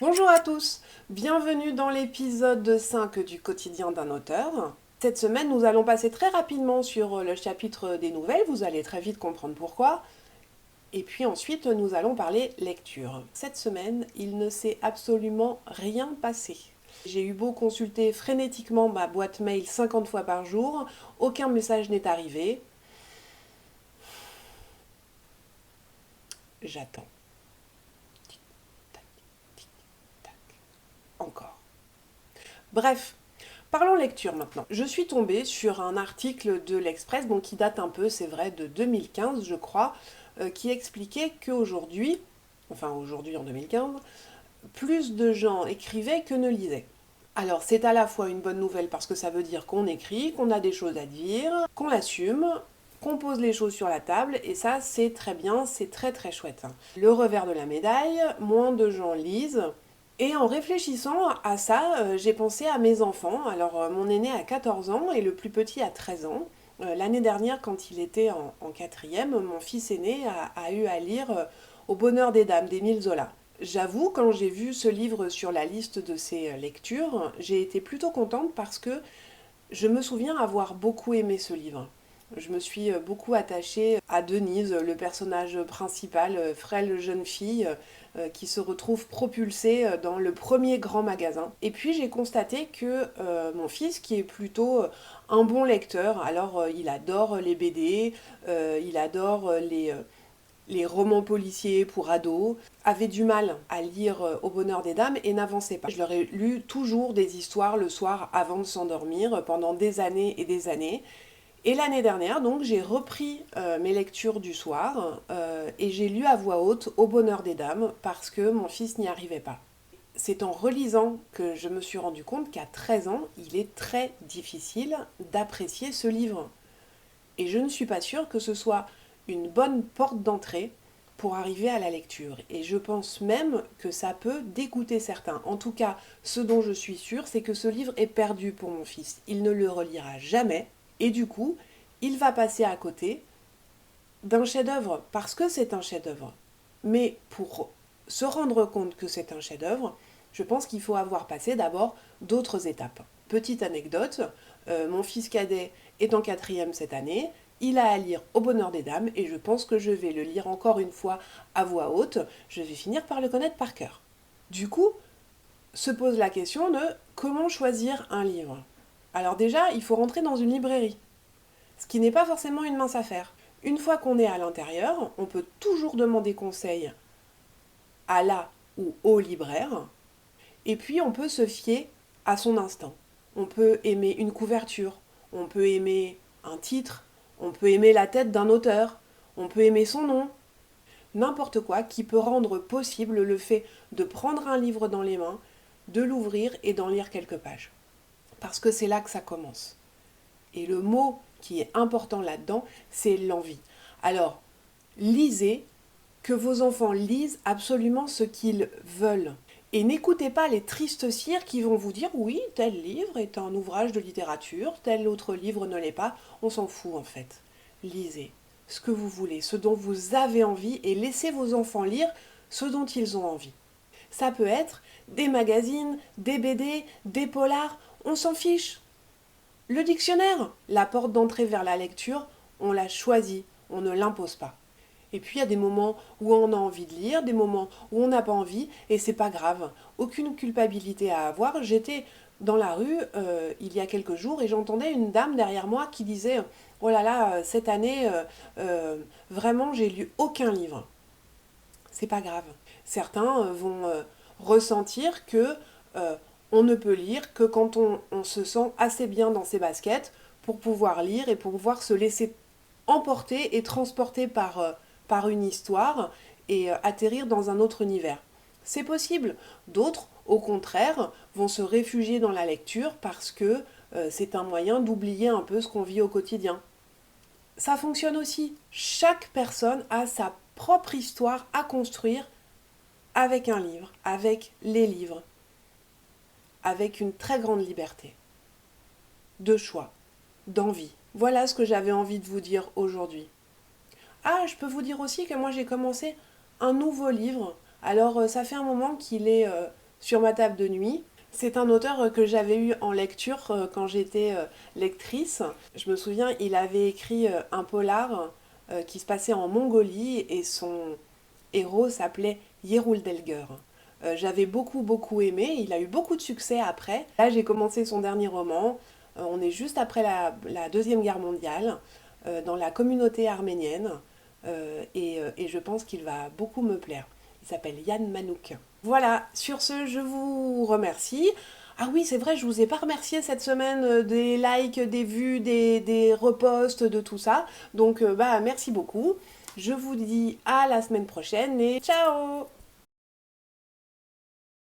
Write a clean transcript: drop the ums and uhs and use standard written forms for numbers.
Bonjour à tous, bienvenue dans l'épisode 5 du quotidien d'un auteur. Cette semaine, nous allons passer très rapidement sur le chapitre des nouvelles, vous allez très vite comprendre pourquoi. Et puis ensuite, nous allons parler lecture. Cette semaine, il ne s'est absolument rien passé. J'ai eu beau consulter frénétiquement ma boîte mail 50 fois par jour, aucun message n'est arrivé. J'attends. Tic, tac, tic, tac. Encore. Bref, parlons lecture maintenant. Je suis tombée sur un article de l'Express, bon, qui date un peu, c'est vrai, de 2015, je crois, qui expliquait qu'aujourd'hui, enfin aujourd'hui en 2015, plus de gens écrivaient que ne lisaient. Alors c'est à la fois une bonne nouvelle parce que ça veut dire qu'on écrit, qu'on a des choses à dire, qu'on l'assume, qu'on pose les choses sur la table, et ça c'est très bien, c'est très très chouette. Le revers de la médaille, moins de gens lisent, et en réfléchissant à ça, j'ai pensé à mes enfants. Alors, mon aîné a 14 ans et le plus petit a 13 ans. L'année dernière, quand il était en quatrième, mon fils aîné a eu à lire Au bonheur des dames d'Émile Zola. J'avoue, quand j'ai vu ce livre sur la liste de ses lectures, j'ai été plutôt contente parce que je me souviens avoir beaucoup aimé ce livre. Je me suis beaucoup attachée à Denise, le personnage principal, frêle jeune fille qui se retrouve propulsée dans le premier grand magasin. Et puis j'ai constaté que mon fils, qui est plutôt un bon lecteur, alors il adore les BD, il adore les romans policiers pour ados, avait du mal à lire Au bonheur des dames et n'avançait pas. Je leur ai lu toujours des histoires le soir avant de s'endormir pendant des années et des années. Et l'année dernière, donc, j'ai repris mes lectures du soir et j'ai lu à voix haute Au bonheur des dames parce que mon fils n'y arrivait pas. C'est en relisant que je me suis rendu compte qu'à 13 ans, il est très difficile d'apprécier ce livre. Et je ne suis pas sûre que ce soit une bonne porte d'entrée pour arriver à la lecture. Et je pense même que ça peut dégoûter certains. En tout cas, ce dont je suis sûre, c'est que ce livre est perdu pour mon fils. Il ne le relira jamais. Et du coup, il va passer à côté d'un chef-d'œuvre, parce que c'est un chef-d'œuvre. Mais pour se rendre compte que c'est un chef-d'œuvre, je pense qu'il faut avoir passé d'abord d'autres étapes. Petite anecdote, mon fils cadet est en quatrième cette année, il a à lire Au bonheur des dames et je pense que je vais le lire encore une fois à voix haute, je vais finir par le connaître par cœur. Du coup, se pose la question de comment choisir un livre. Alors déjà, il faut rentrer dans une librairie, ce qui n'est pas forcément une mince affaire. Une fois qu'on est à l'intérieur, on peut toujours demander conseil à la ou au libraire, et puis on peut se fier à son instinct. On peut aimer une couverture, on peut aimer un titre, on peut aimer la tête d'un auteur, on peut aimer son nom, n'importe quoi qui peut rendre possible le fait de prendre un livre dans les mains, de l'ouvrir et d'en lire quelques pages. Parce que c'est là que ça commence. Et le mot qui est important là-dedans, c'est l'envie. Alors, lisez, que vos enfants lisent absolument ce qu'ils veulent. Et n'écoutez pas les tristes cires qui vont vous dire oui, tel livre est un ouvrage de littérature, tel autre livre ne l'est pas. On s'en fout en fait. Lisez ce que vous voulez, ce dont vous avez envie et laissez vos enfants lire ce dont ils ont envie. Ça peut être des magazines, des BD, des polars, on s'en fiche. Le dictionnaire, la porte d'entrée vers la lecture, on l'a choisi, on ne l'impose pas. Et puis il y a des moments où on a envie de lire, des moments où on n'a pas envie, et c'est pas grave. Aucune culpabilité à avoir. J'étais dans la rue il y a quelques jours et j'entendais une dame derrière moi qui disait oh là là, cette année, vraiment, j'ai lu aucun livre. C'est pas grave. Certains vont ressentir que on ne peut lire que quand on se sent assez bien dans ses baskets pour pouvoir lire et pour pouvoir se laisser emporter et transporter par une histoire et atterrir dans un autre univers. C'est possible. D'autres, au contraire, vont se réfugier dans la lecture parce que c'est un moyen d'oublier un peu ce qu'on vit au quotidien. Ça fonctionne aussi. Chaque personne a sa propre histoire à construire avec un livre, avec les livres, avec une très grande liberté de choix, d'envie. Voilà ce que j'avais envie de vous dire aujourd'hui. Ah, je peux vous dire aussi que moi j'ai commencé un nouveau livre. Alors ça fait un moment qu'il est sur ma table de nuit. C'est un auteur que j'avais eu en lecture quand j'étais lectrice. Je me souviens, il avait écrit un polar qui se passait en Mongolie et son héros s'appelait Yeruldelger. J'avais beaucoup aimé, il a eu beaucoup de succès après. Là j'ai commencé son dernier roman, on est juste après la Deuxième Guerre mondiale, dans la communauté arménienne, et je pense qu'il va beaucoup me plaire. Il s'appelle Yann Manouk. Voilà, sur ce, je vous remercie. Ah oui, c'est vrai, je vous ai pas remercié cette semaine des likes, des vues, des reposts, de tout ça. Donc, bah, merci beaucoup. Je vous dis à la semaine prochaine et ciao!